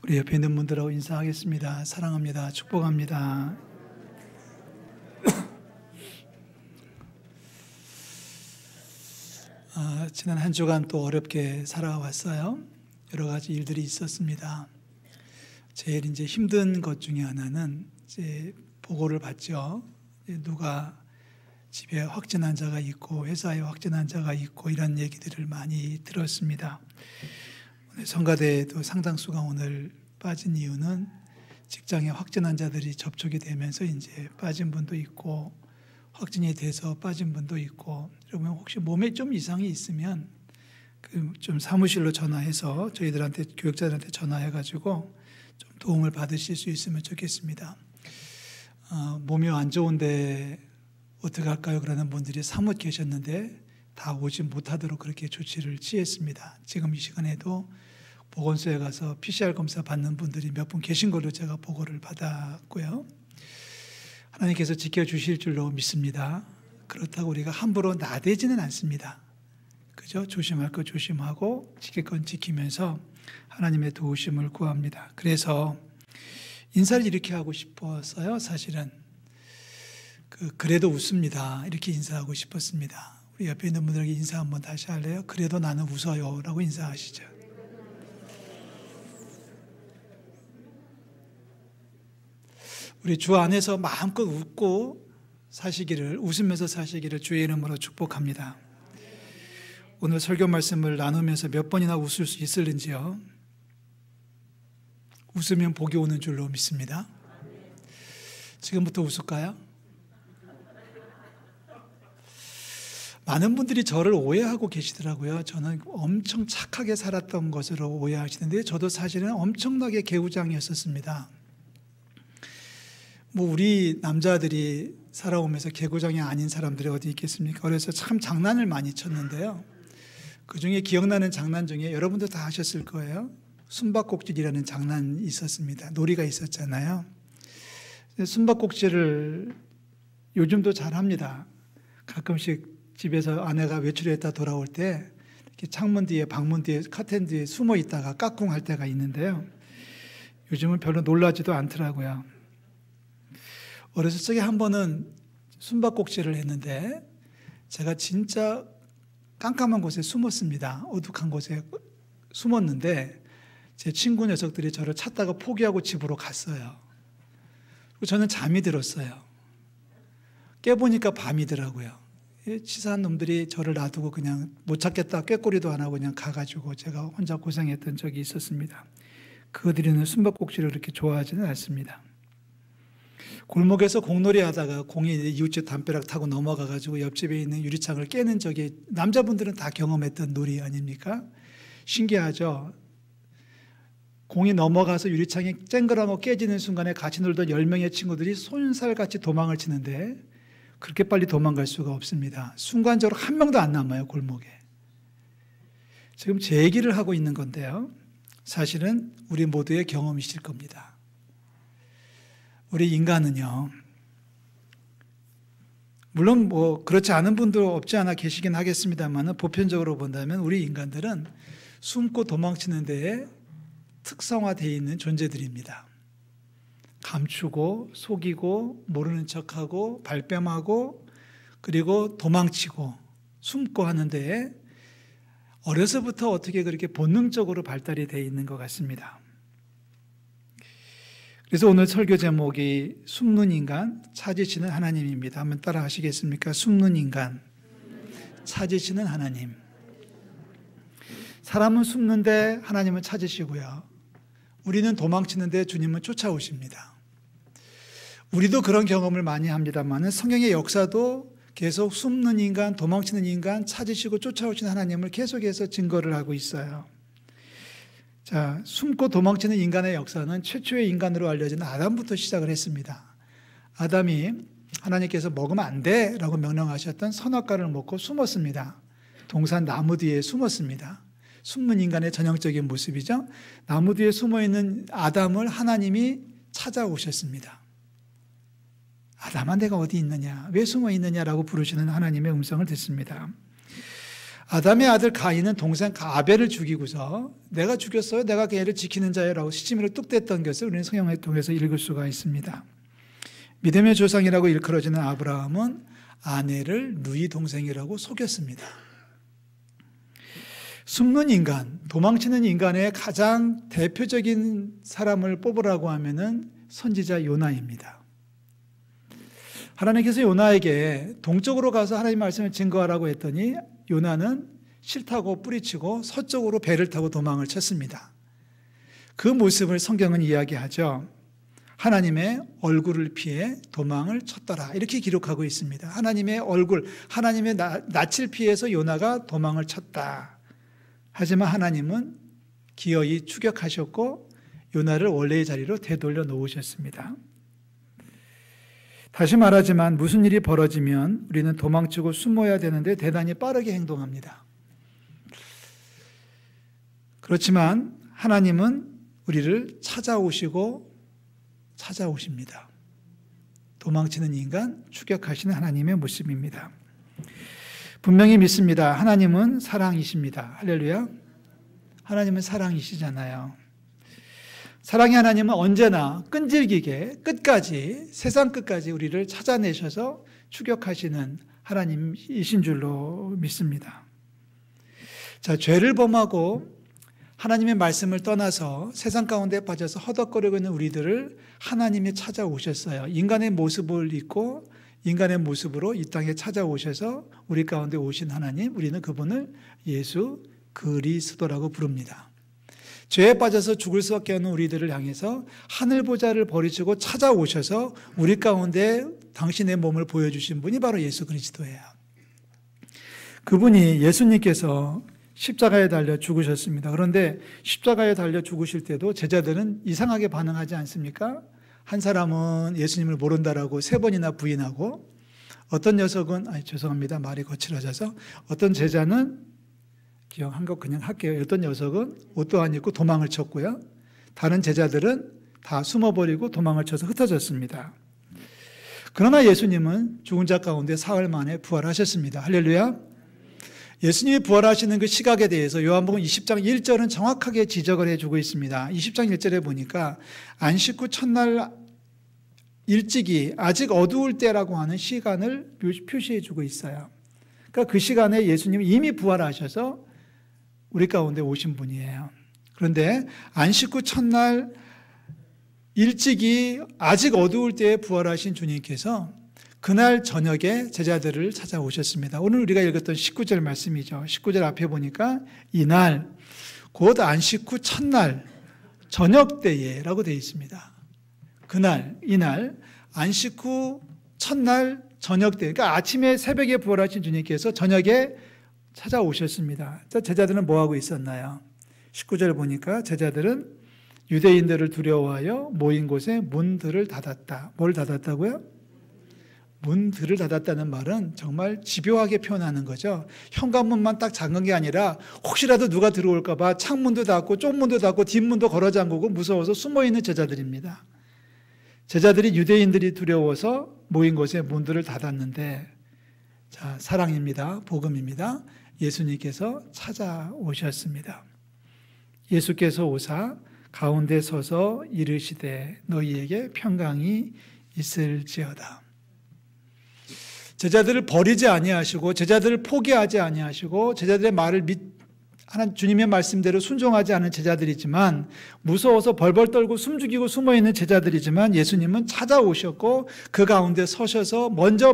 우리 옆에 있는 분들하고 인사하겠습니다. 사랑합니다. 축복합니다. 지난 한 주간 또 어렵게 살아왔어요. 여러 가지 일들이 있었습니다. 제일 이제 힘든 것 중에 하나는 이제 보고를 받죠. 누가 집에 확진 환자가 있고 회사에 확진 환자가 있고 이런 얘기들을 많이 들었습니다. 오늘 성가대에도 상당수가 오늘 빠진 이유는 직장에 확진 환자들이 접촉이 되면서 이제 빠진 분도 있고 확진이 돼서 빠진 분도 있고, 여러분 혹시 몸에 좀 이상이 있으면 좀 사무실로 전화해서 저희들한테 교육자들한테 전화해가지고 좀 도움을 받으실 수 있으면 좋겠습니다. 몸이 안 좋은데 어떻게 할까요? 그러는 분들이 사뭇 계셨는데 다 오지 못하도록 그렇게 조치를 취했습니다. 지금 이 시간에도 보건소에 가서 PCR 검사 받는 분들이 몇 분 계신 걸로 제가 보고를 받았고요. 하나님께서 지켜주실 줄로 믿습니다. 그렇다고 우리가 함부로 나대지는 않습니다. 그죠? 조심할 거 조심하고 지킬 건 지키면서 하나님의 도우심을 구합니다. 그래서 인사를 이렇게 하고 싶었어요. 사실은 그래도 웃습니다. 이렇게 인사하고 싶었습니다. 우리 옆에 있는 분들에게 인사 한번 다시 할래요? 그래도 나는 웃어요 라고 인사하시죠. 우리 주 안에서 마음껏 웃고 사시기를, 웃으면서 사시기를 주의 이름으로 축복합니다. 오늘 설교 말씀을 나누면서 몇 번이나 웃을 수 있을는지요? 웃으면 복이 오는 줄로 믿습니다. 지금부터 웃을까요? 많은 분들이 저를 오해하고 계시더라고요. 저는 엄청 착하게 살았던 것으로 오해하시는데 저도 사실은 엄청나게 개구장이었었습니다. 우리 남자들이 살아오면서 개구장이 아닌 사람들이 어디 있겠습니까? 그래서 참 장난을 많이 쳤는데요. 그중에 기억나는 장난 중에 여러분도 다 하셨을 거예요. 숨바꼭질이라는 장난이 있었습니다. 놀이가 있었잖아요. 숨바꼭질을 요즘도 잘합니다. 가끔씩 집에서 아내가 외출했다 돌아올 때 이렇게 창문 뒤에, 방문 뒤에, 커튼 뒤에 숨어 있다가 까꿍할 때가 있는데요. 요즘은 별로 놀라지도 않더라고요. 어렸을 적에 한 번은 숨바꼭질을 했는데 제가 진짜 깜깜한 곳에 숨었습니다. 어둑한 곳에 숨었는데 제 친구 녀석들이 저를 찾다가 포기하고 집으로 갔어요. 그리고 저는 잠이 들었어요. 깨보니까 밤이더라고요. 치사한 놈들이 저를 놔두고 그냥 못 찾겠다 꾀꼬리도 안 하고 그냥 가가지고 제가 혼자 고생했던 적이 있었습니다. 그들이는 숨바꼭질을 그렇게 좋아하지는 않습니다. 골목에서 공놀이 하다가 공이 이웃집 담벼락 타고 넘어가가지고 옆집에 있는 유리창을 깨는 적이, 남자분들은 다 경험했던 놀이 아닙니까? 신기하죠? 공이 넘어가서 유리창이 쨍그라고 깨지는 순간에 같이 놀던 10명의 친구들이 손살같이 도망을 치는데 그렇게 빨리 도망갈 수가 없습니다. 순간적으로 한 명도 안 남아요, 골목에. 지금 제 얘기를 하고 있는 건데요. 사실은 우리 모두의 경험이실 겁니다. 우리 인간은요, 물론 그렇지 않은 분도 없지 않아 계시긴 하겠습니다만 보편적으로 본다면 우리 인간들은 숨고 도망치는 데에 특성화되어 있는 존재들입니다. 감추고 속이고 모르는 척하고 발뺌하고 그리고 도망치고 숨고 하는 데에 어려서부터 어떻게 그렇게 본능적으로 발달이 되어 있는 것 같습니다. 그래서 오늘 설교 제목이 숨는 인간, 찾으시는 하나님입니다. 한번 따라 하시겠습니까? 숨는 인간, 찾으시는 하나님. 사람은 숨는데 하나님은 찾으시고요. 우리는 도망치는데 주님은 쫓아오십니다. 우리도 그런 경험을 많이 합니다만 성경의 역사도 계속 숨는 인간, 도망치는 인간, 찾으시고 쫓아오시는 하나님을 계속해서 증거를 하고 있어요. 자, 숨고 도망치는 인간의 역사는 최초의 인간으로 알려진 아담부터 시작을 했습니다. 아담이 하나님께서 먹으면 안 돼라고 명령하셨던 선악과를 먹고 숨었습니다. 동산 나무 뒤에 숨었습니다. 숨는 인간의 전형적인 모습이죠. 나무 뒤에 숨어있는 아담을 하나님이 찾아오셨습니다. 아담아, 내가 어디 있느냐, 왜 숨어 있느냐라고 부르시는 하나님의 음성을 듣습니다. 아담의 아들 가인은 동생 아벨을 죽이고서 내가 죽였어요, 내가 걔를 지키는 자예라고 시치미를 뚝 뗐던 것을 우리는 성경을 통해서 읽을 수가 있습니다. 믿음의 조상이라고 일컬어지는 아브라함은 아내를 누이 동생이라고 속였습니다. 숨는 인간, 도망치는 인간의 가장 대표적인 사람을 뽑으라고 하면은 선지자 요나입니다. 하나님께서 요나에게 동쪽으로 가서 하나님 말씀을 증거하라고 했더니 요나는 싫다고 뿌리치고 서쪽으로 배를 타고 도망을 쳤습니다. 그 모습을 성경은 이야기하죠. 하나님의 얼굴을 피해 도망을 쳤더라, 이렇게 기록하고 있습니다. 하나님의 얼굴, 하나님의 낯을 피해서 요나가 도망을 쳤다. 하지만 하나님은 기어이 추격하셨고 요나를 원래의 자리로 되돌려 놓으셨습니다. 다시 말하지만 무슨 일이 벌어지면 우리는 도망치고 숨어야 되는데 대단히 빠르게 행동합니다. 그렇지만 하나님은 우리를 찾아오십니다. 도망치는 인간, 추격하시는 하나님의 모습입니다. 분명히 믿습니다. 하나님은 사랑이십니다. 할렐루야. 하나님은 사랑이시잖아요. 사랑의 하나님은 언제나 끈질기게 끝까지, 세상 끝까지 우리를 찾아내셔서 추격하시는 하나님이신 줄로 믿습니다. 자, 죄를 범하고 하나님의 말씀을 떠나서 세상 가운데 빠져서 허덕거리고 있는 우리들을 하나님이 찾아오셨어요. 인간의 모습을 입고 인간의 모습으로 이 땅에 찾아오셔서 우리 가운데 오신 하나님, 우리는 그분을 예수 그리스도라고 부릅니다. 죄에 빠져서 죽을 수밖에 없는 우리들을 향해서 하늘 보좌를 버리시고 찾아오셔서 우리 가운데 당신의 몸을 보여주신 분이 바로 예수 그리스도예요. 그분이 예수님께서 십자가에 달려 죽으셨습니다. 그런데 십자가에 달려 죽으실 때도 제자들은 이상하게 반응하지 않습니까? 한 사람은 예수님을 모른다라고 3번이나 부인하고, 어떤 녀석은 죄송합니다, 말이 거칠어져서, 어떤 제자는 기억한 거 그냥 할게요. 어떤 녀석은 옷도 안 입고 도망을 쳤고요. 다른 제자들은 다 숨어버리고 도망을 쳐서 흩어졌습니다. 그러나 예수님은 죽은 자 가운데 사흘 만에 부활하셨습니다. 할렐루야. 예수님이 부활하시는 그 시각에 대해서 요한복음 20장 1절은 정확하게 지적을 해주고 있습니다. 20장 1절에 보니까 안식 후 첫날 일찍이 아직 어두울 때라고 하는 시간을 표시해주고 있어요. 그러니까 그 시간에 예수님이 이미 부활하셔서 우리 가운데 오신 분이에요. 그런데 안식 후 첫날 일찍이 아직 어두울 때에 부활하신 주님께서 그날 저녁에 제자들을 찾아오셨습니다. 오늘 우리가 읽었던 19절 말씀이죠. 19절 앞에 보니까 이날 곧 안식 후 첫날 저녁 때에 라고 되어 있습니다. 그날, 이날 안식 후 첫날 저녁 때, 그러니까 아침에 새벽에 부활하신 주님께서 저녁에 찾아오셨습니다. 제자들은 뭐하고 있었나요? 19절 보니까 제자들은 유대인들을 두려워하여 모인 곳에 문들을 닫았다. 뭘 닫았다고요? 문들을 닫았다는 말은 정말 집요하게 표현하는 거죠. 현관문만 딱 잠근 게 아니라 혹시라도 누가 들어올까 봐 창문도 닫고 쪽문도 닫고 뒷문도 걸어 잠그고 무서워서 숨어있는 제자들입니다. 제자들이 유대인들이 두려워서 모인 곳에 문들을 닫았는데, 자, 사랑입니다. 복음입니다. 예수님께서 찾아오셨습니다. 예수께서 오사 가운데 서서 이르시되 너희에게 평강이 있을지어다. 제자들을 버리지 아니하시고 제자들을 포기하지 아니하시고 제자들의 말을 하나님 주님의 말씀대로 순종하지 않은 제자들이지만, 무서워서 벌벌 떨고 숨죽이고 숨어있는 제자들이지만 예수님은 찾아오셨고 그 가운데 서셔서 먼저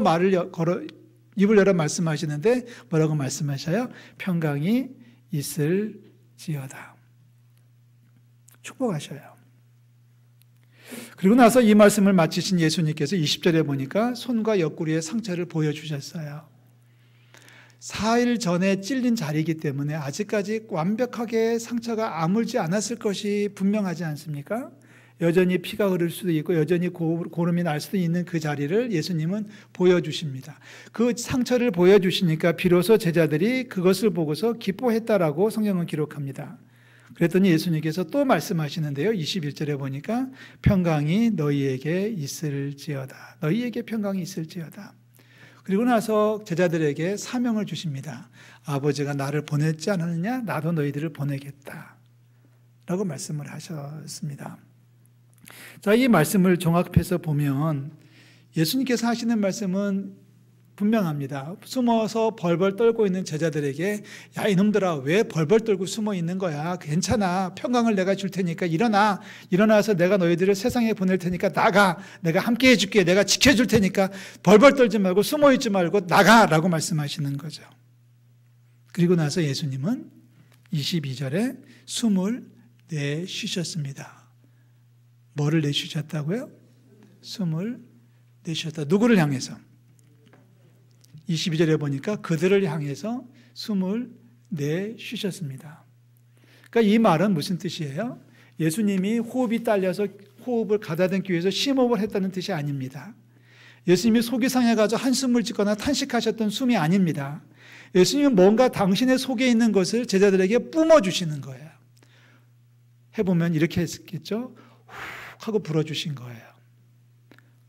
입을 열어 말씀하시는데 뭐라고 말씀하셔요? 평강이 있을지어다. 축복하셔요. 그리고 나서 이 말씀을 마치신 예수님께서 20절에 보니까 손과 옆구리에 상처를 보여주셨어요. 4일 전에 찔린 자리이기 때문에 아직까지 완벽하게 상처가 아물지 않았을 것이 분명하지 않습니까? 여전히 피가 흐를 수도 있고 여전히 고름이 날 수도 있는 그 자리를 예수님은 보여주십니다. 그 상처를 보여주시니까 비로소 제자들이 그것을 보고서 기뻐했다라고 성경은 기록합니다. 그랬더니 예수님께서 또 말씀하시는데요. 21절에 보니까 평강이 너희에게 있을지어다. 너희에게 평강이 있을지어다. 그리고 나서 제자들에게 사명을 주십니다. 아버지가 나를 보냈지 않았느냐? 나도 너희들을 보내겠다 라고 말씀을 하셨습니다. 자, 이 말씀을 종합해서 보면 예수님께서 하시는 말씀은 분명합니다. 숨어서 벌벌 떨고 있는 제자들에게 야, 이놈들아, 왜 벌벌 떨고 숨어 있는 거야? 괜찮아. 평강을 내가 줄 테니까 일어나서 내가 너희들을 세상에 보낼 테니까 나가. 내가 함께 해줄게. 내가 지켜줄 테니까 벌벌 떨지 말고 숨어 있지 말고 나가라고 말씀하시는 거죠. 그리고 나서 예수님은 22절에 숨을 내쉬셨습니다. 뭐를 내쉬셨다고요? 숨을 내쉬셨다. 누구를 향해서? 22절에 보니까 그들을 향해서 숨을 내쉬셨습니다. 그러니까 이 말은 무슨 뜻이에요? 예수님이 호흡이 딸려서 호흡을 가다듬기 위해서 심호흡을 했다는 뜻이 아닙니다. 예수님이 속이 상해가지고 한숨을 짓거나 탄식하셨던 숨이 아닙니다. 예수님은 뭔가 당신의 속에 있는 것을 제자들에게 뿜어주시는 거예요. 해보면 이렇게 했겠죠? 훅 하고 불어주신 거예요.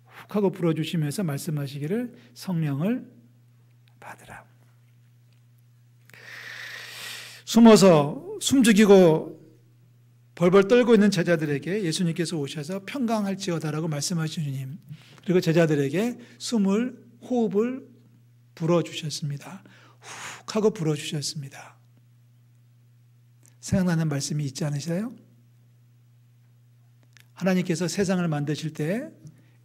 훅 하고 불어주시면서 말씀하시기를 성령을 받으라. 숨어서 숨죽이고 벌벌 떨고 있는 제자들에게 예수님께서 오셔서 평강할지어다라고 말씀하신 주님, 그리고 제자들에게 호흡을 불어주셨습니다. 훅 하고 불어주셨습니다. 생각나는 말씀이 있지 않으세요? 하나님께서 세상을 만드실 때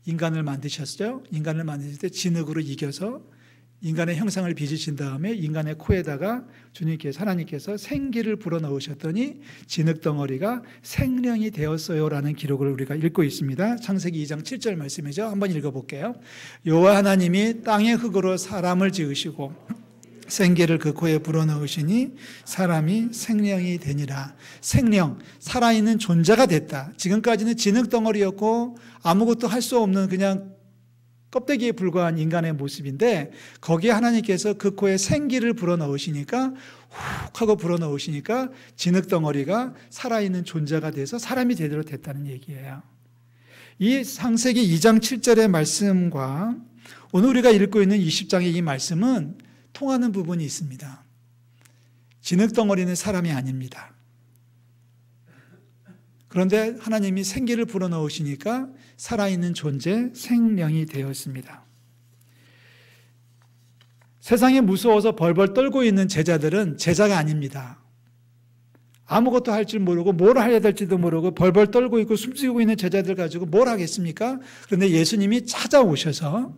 인간을 만드셨죠? 인간을 만드실 때 진흙으로 이겨서 인간의 형상을 빚으신 다음에 인간의 코에다가 하나님께서 생기를 불어넣으셨더니 진흙덩어리가 생명이 되었어요라는 기록을 우리가 읽고 있습니다. 창세기 2장 7절 말씀이죠. 한번 읽어볼게요. 여호와 하나님이 땅의 흙으로 사람을 지으시고 생기를 그 코에 불어넣으시니 사람이 생명이 되니라. 생명, 살아있는 존재가 됐다. 지금까지는 진흙덩어리였고 아무것도 할 수 없는 그냥 껍데기에 불과한 인간의 모습인데 거기에 하나님께서 그 코에 생기를 불어넣으시니까 훅 하고 불어넣으시니까 진흙덩어리가 살아있는 존재가 돼서 사람이 제대로 됐다는 얘기예요. 이 창세기 2장 7절의 말씀과 오늘 우리가 읽고 있는 20장의 이 말씀은 통하는 부분이 있습니다. 진흙덩어리는 사람이 아닙니다. 그런데 하나님이 생기를 불어넣으시니까 살아있는 존재, 생명이 되었습니다. 세상에 무서워서 벌벌 떨고 있는 제자들은 제자가 아닙니다. 아무것도 할 줄 모르고 뭘 해야 될지도 모르고 벌벌 떨고 있고 숨쉬고 있는 제자들 가지고 뭘 하겠습니까? 그런데 예수님이 찾아오셔서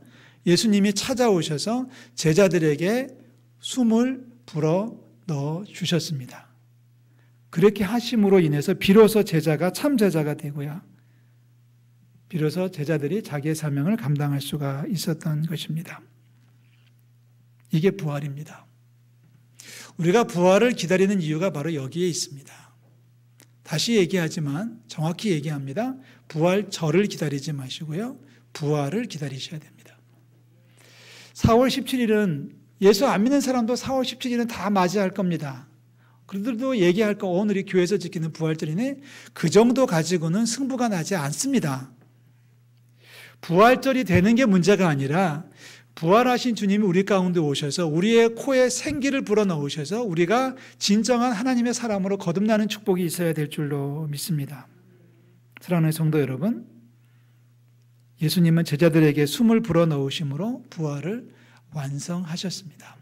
제자들에게 숨을 불어넣어 주셨습니다. 그렇게 하심으로 인해서 비로소 제자가 참 제자가 되고요. 비로소 제자들이 자기의 사명을 감당할 수가 있었던 것입니다. 이게 부활입니다. 우리가 부활을 기다리는 이유가 바로 여기에 있습니다. 다시 얘기하지만 정확히 얘기합니다. 부활절을 기다리지 마시고요. 부활을 기다리셔야 됩니다. 4월 17일은 예수 안 믿는 사람도 4월 17일은 다 맞이할 겁니다. 그들도 얘기할 거 오늘이 교회에서 지키는 부활절이네. 그 정도 가지고는 승부가 나지 않습니다. 부활절이 되는 게 문제가 아니라 부활하신 주님이 우리 가운데 오셔서 우리의 코에 생기를 불어넣으셔서 우리가 진정한 하나님의 사람으로 거듭나는 축복이 있어야 될 줄로 믿습니다. 사랑하는 성도 여러분, 예수님은 제자들에게 숨을 불어넣으심으로 부활을 완성하셨습니다.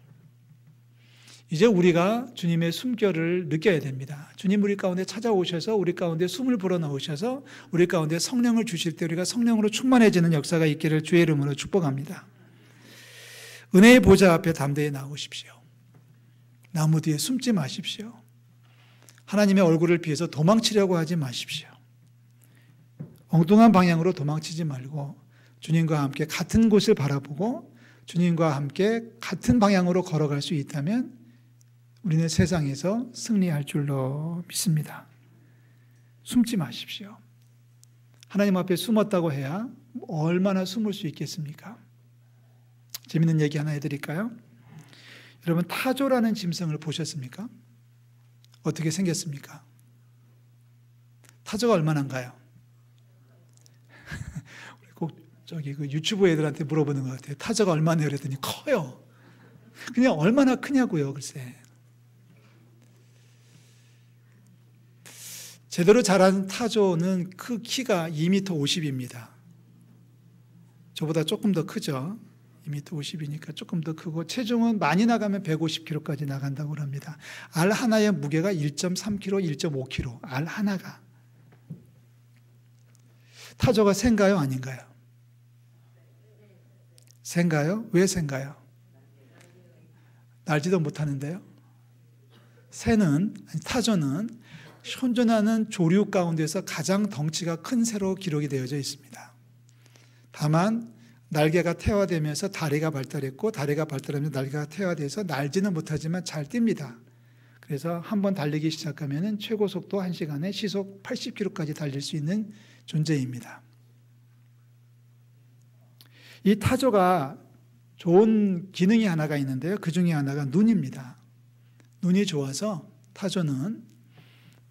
이제 우리가 주님의 숨결을 느껴야 됩니다. 주님 우리 가운데 찾아오셔서 우리 가운데 숨을 불어넣으셔서 우리 가운데 성령을 주실 때 우리가 성령으로 충만해지는 역사가 있기를 주의 이름으로 축복합니다. 은혜의 보좌 앞에 담대히 나오십시오. 나무 뒤에 숨지 마십시오. 하나님의 얼굴을 피해서 도망치려고 하지 마십시오. 엉뚱한 방향으로 도망치지 말고 주님과 함께 같은 곳을 바라보고 주님과 함께 같은 방향으로 걸어갈 수 있다면 우리는 세상에서 승리할 줄로 믿습니다. 숨지 마십시오. 하나님 앞에 숨었다고 해야 얼마나 숨을 수 있겠습니까? 재밌는 얘기 하나 해드릴까요? 여러분, 타조라는 짐승을 보셨습니까? 어떻게 생겼습니까? 타조가 얼마나인가요? 꼭 그 유튜브 애들한테 물어보는 것 같아요. 타조가 얼마나 그랬더니 커요. 그냥 얼마나 크냐고요, 글쎄. 제대로 자란 타조는 키가 2m 50입니다. 저보다 조금 더 크죠. 2m 50이니까 조금 더 크고 체중은 많이 나가면 150kg까지 나간다고 합니다. 알 하나의 무게가 1.3kg, 1.5kg. 알 하나가. 타조가 새인가요? 아닌가요? 새인가요? 왜 새인가요? 날지도 못하는데요. 타조는 현존하는 조류 가운데서 가장 덩치가 큰 새로 기록이 되어져 있습니다. 다만 날개가 태화되면서 다리가 발달했고 다리가 발달하면서 날개가 태화돼서 날지는 못하지만 잘 뜁니다. 그래서 한번 달리기 시작하면 최고 속도 1시간에 시속 80km까지 달릴 수 있는 존재입니다. 이 타조가 좋은 기능이 하나가 있는데요. 그 중에 하나가 눈입니다. 눈이 좋아서 타조는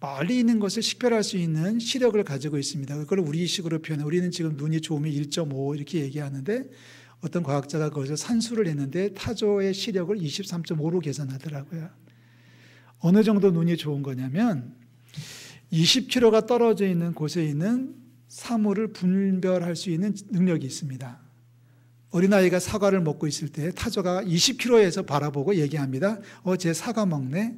멀리 있는 것을 식별할 수 있는 시력을 가지고 있습니다. 그걸 우리식으로 표현해. 우리는 지금 눈이 좋으면 1.5 이렇게 얘기하는데 어떤 과학자가 거기서 산수를 했는데 타조의 시력을 23.5로 계산하더라고요. 어느 정도 눈이 좋은 거냐면 20km가 떨어져 있는 곳에 있는 사물을 분별할 수 있는 능력이 있습니다. 어린아이가 사과를 먹고 있을 때 타조가 20km에서 바라보고 얘기합니다. 쟤 사과 먹네.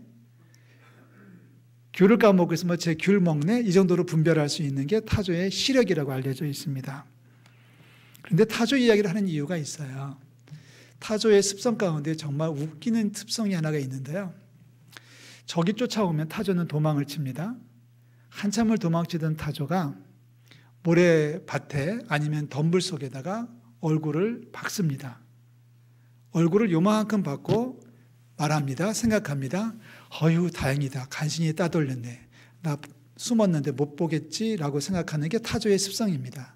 귤을 까먹고 있으면 쟤 귤 먹네. 이 정도로 분별할 수 있는 게 타조의 시력이라고 알려져 있습니다. 그런데 타조 이야기를 하는 이유가 있어요. 타조의 습성 가운데 정말 웃기는 습성이 하나가 있는데요. 적이 쫓아오면 타조는 도망을 칩니다. 한참을 도망치던 타조가 모래밭에 아니면 덤불 속에다가 얼굴을 박습니다. 얼굴을 요만큼 박고 말합니다. 생각합니다. 어휴 다행이다. 간신히 따돌렸네. 나 숨었는데 못 보겠지라고 생각하는 게 타조의 습성입니다.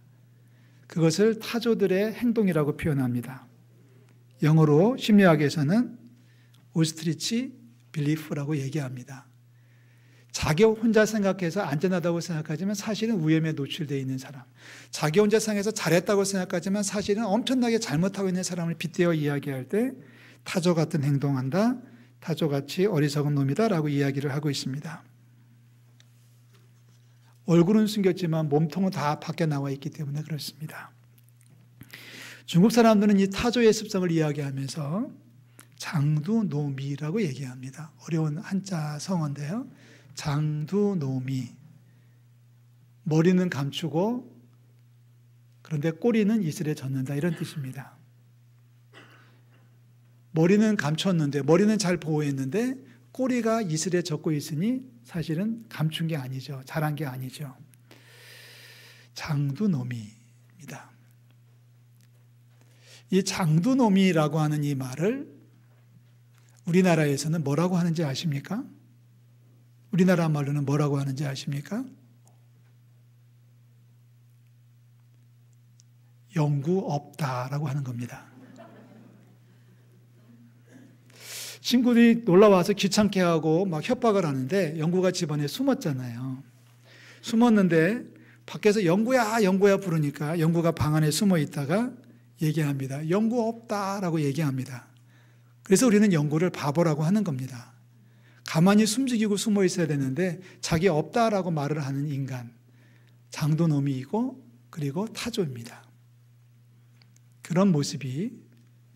그것을 타조들의 행동이라고 표현합니다. 영어로 심리학에서는 오스트리치 빌리프라고 얘기합니다. 자기 혼자 생각해서 안전하다고 생각하지만 사실은 위험에 노출되어 있는 사람, 자기 혼자 생각해서 잘했다고 생각하지만 사실은 엄청나게 잘못하고 있는 사람을 빗대어 이야기할 때 타조 같은 행동한다, 타조같이 어리석은 놈이다 라고 이야기를 하고 있습니다. 얼굴은 숨겼지만 몸통은 다 밖에 나와 있기 때문에 그렇습니다. 중국 사람들은 이 타조의 습성을 이야기하면서 장두노미라고 얘기합니다. 어려운 한자 성어인데요. 장두노미. 머리는 감추고 그런데 꼬리는 이슬에 젖는다 이런 뜻입니다. 머리는 감췄는데 머리는 잘 보호했는데 꼬리가 이슬에 젖고 있으니 사실은 감춘 게 아니죠. 잘한 게 아니죠. 장두노미입니다. 이 장두노미라고 하는 이 말을 우리나라에서는 뭐라고 하는지 아십니까? 우리나라 말로는 뭐라고 하는지 아십니까? 연구 없다라고 하는 겁니다. 친구들이 놀러와서 귀찮게 하고 막 협박을 하는데 영구가 집안에 숨었잖아요. 숨었는데 밖에서 영구야 영구야 부르니까 영구가 방 안에 숨어 있다가 얘기합니다. 영구 없다라고 얘기합니다. 그래서 우리는 영구를 바보라고 하는 겁니다. 가만히 숨죽이고 숨어 있어야 되는데 자기 없다라고 말을 하는 인간, 장도노미이고 그리고 타조입니다. 그런 모습이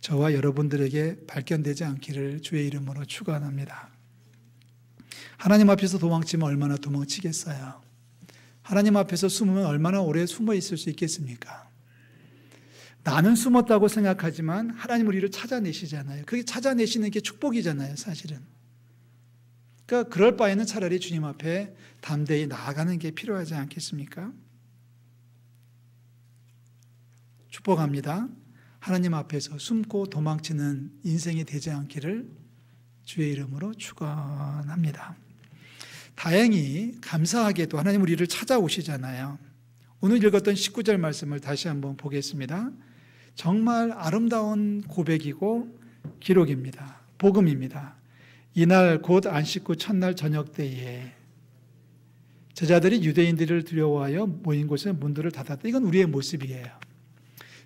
저와 여러분들에게 발견되지 않기를 주의 이름으로 축원합니다. 하나님 앞에서 도망치면 얼마나 도망치겠어요? 하나님 앞에서 숨으면 얼마나 오래 숨어 있을 수 있겠습니까? 나는 숨었다고 생각하지만 하나님 우리를 찾아내시잖아요. 그게 찾아내시는 게 축복이잖아요, 사실은. 그러니까 그럴 바에는 차라리 주님 앞에 담대히 나아가는 게 필요하지 않겠습니까? 축복합니다. 하나님 앞에서 숨고 도망치는 인생이 되지 않기를 주의 이름으로 축원합니다. 다행히 감사하게도 하나님 우리를 찾아오시잖아요. 오늘 읽었던 19절 말씀을 다시 한번 보겠습니다. 정말 아름다운 고백이고 기록입니다. 복음입니다. 이날 곧 안식구 첫날 저녁 때에 제자들이 유대인들을 두려워하여 모인 곳에 문들을 닫았다. 이건 우리의 모습이에요.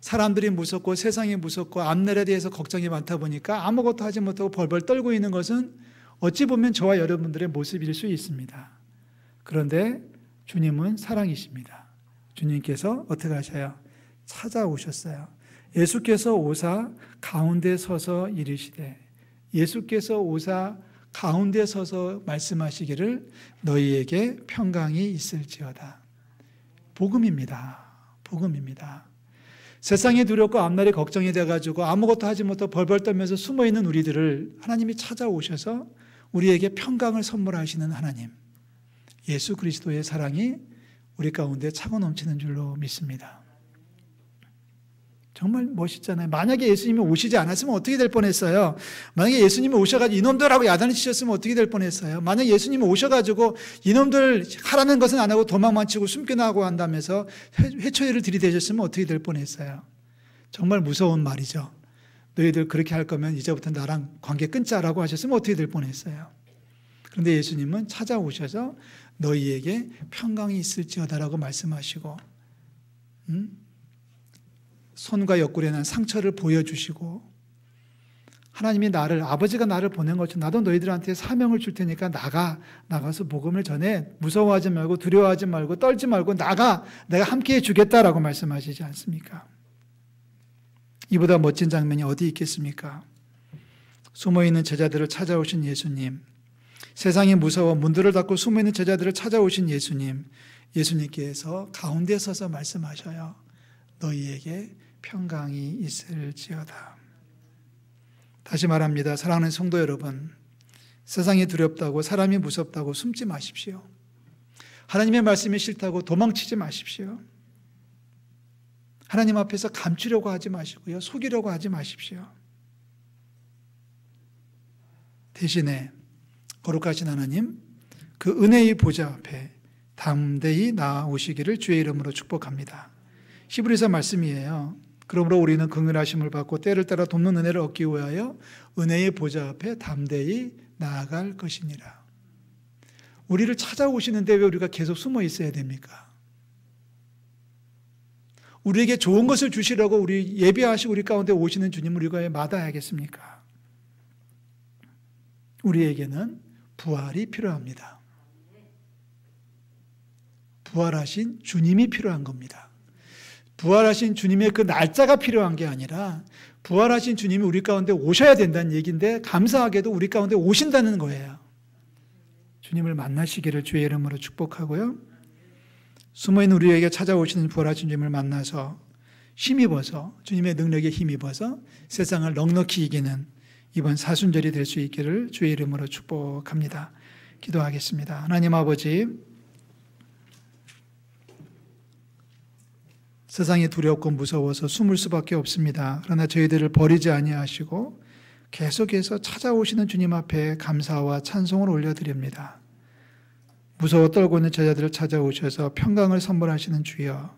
사람들이 무섭고 세상이 무섭고 앞날에 대해서 걱정이 많다 보니까 아무것도 하지 못하고 벌벌 떨고 있는 것은 어찌 보면 저와 여러분들의 모습일 수 있습니다. 그런데 주님은 사랑이십니다. 주님께서 어떻게 하셔요? 찾아오셨어요. 예수께서 오사 가운데 서서 이르시되, 예수께서 오사 가운데 서서 말씀하시기를 너희에게 평강이 있을지어다. 복음입니다. 복음입니다. 세상이 두렵고 앞날이 걱정이 돼가지고 아무것도 하지 못하고 벌벌 떨면서 숨어있는 우리들을 하나님이 찾아오셔서 우리에게 평강을 선물하시는 하나님, 예수 그리스도의 사랑이 우리 가운데 차고 넘치는 줄로 믿습니다. 정말 멋있잖아요. 만약에 예수님이 오시지 않았으면 어떻게 될 뻔했어요? 만약에 예수님이 오셔가지고 이놈들하고 야단을 치셨으면 어떻게 될 뻔했어요? 만약에 예수님이 오셔가지고 이놈들 하라는 것은 안 하고 도망만 치고 숨겨나고 한다면서 회초리를 들이대셨으면 어떻게 될 뻔했어요? 정말 무서운 말이죠. 너희들 그렇게 할 거면 이제부터 나랑 관계 끊자라고 하셨으면 어떻게 될 뻔했어요? 그런데 예수님은 찾아오셔서 너희에게 평강이 있을지어다라고 말씀하시고, 손과 옆구리에 난 상처를 보여주시고, 하나님이 아버지가 나를 보낸 것처럼 나도 너희들한테 사명을 줄 테니까 나가서 복음을 전해. 무서워하지 말고 두려워하지 말고 떨지 말고 내가 함께 해주겠다라고 말씀하시지 않습니까? 이보다 멋진 장면이 어디 있겠습니까? 숨어있는 제자들을 찾아오신 예수님, 세상이 무서워 문들을 닫고 숨어있는 제자들을 찾아오신 예수님께서 가운데 서서 말씀하셔요. 너희에게 평강이 있을지어다. 다시 말합니다. 사랑하는 성도 여러분, 세상이 두렵다고 사람이 무섭다고 숨지 마십시오. 하나님의 말씀이 싫다고 도망치지 마십시오. 하나님 앞에서 감추려고 하지 마시고요. 속이려고 하지 마십시오. 대신에 거룩하신 하나님, 그 은혜의 보좌 앞에 담대히 나아오시기를 주의 이름으로 축복합니다. 히브리서 말씀이에요. 그러므로 우리는 긍휼하심을 받고 때를 따라 돕는 은혜를 얻기 위하여 은혜의 보좌 앞에 담대히 나아갈 것이니라. 우리를 찾아오시는데 왜 우리가 계속 숨어 있어야 됩니까? 우리에게 좋은 것을 주시려고 우리 예배하시고 우리 가운데 오시는 주님을 우리가 왜 마다하겠습니까? 우리에게는 부활이 필요합니다. 부활하신 주님이 필요한 겁니다. 부활하신 주님의 그 날짜가 필요한 게 아니라 부활하신 주님이 우리 가운데 오셔야 된다는 얘기인데, 감사하게도 우리 가운데 오신다는 거예요. 주님을 만나시기를 주의 이름으로 축복하고요. 숨어있는 우리에게 찾아오시는 부활하신 주님을 만나서 힘입어서, 주님의 능력에 힘입어서 세상을 넉넉히 이기는 이번 사순절이 될 수 있기를 주의 이름으로 축복합니다. 기도하겠습니다. 하나님 아버지, 세상이 두렵고 무서워서 숨을 수밖에 없습니다. 그러나 저희들을 버리지 아니하시고 계속해서 찾아오시는 주님 앞에 감사와 찬송을 올려드립니다. 무서워 떨고 있는 제자들을 찾아오셔서 평강을 선물하시는 주여,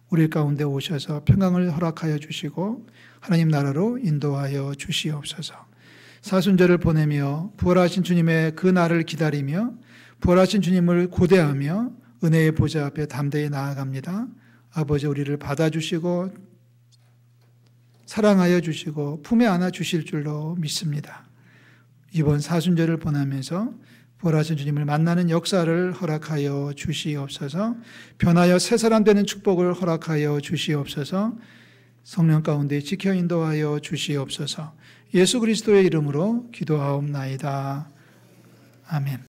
우리 가운데 오셔서 평강을 허락하여 주시고 하나님 나라로 인도하여 주시옵소서. 사순절을 보내며 부활하신 주님의 그 날을 기다리며 부활하신 주님을 고대하며 은혜의 보좌 앞에 담대히 나아갑니다. 아버지, 우리를 받아주시고 사랑하여 주시고 품에 안아 주실 줄로 믿습니다. 이번 사순절을 보내면서 부활하신 주님을 만나는 역사를 허락하여 주시옵소서. 변하여 새 사람 되는 축복을 허락하여 주시옵소서. 성령 가운데 지켜 인도하여 주시옵소서. 예수 그리스도의 이름으로 기도하옵나이다. 아멘.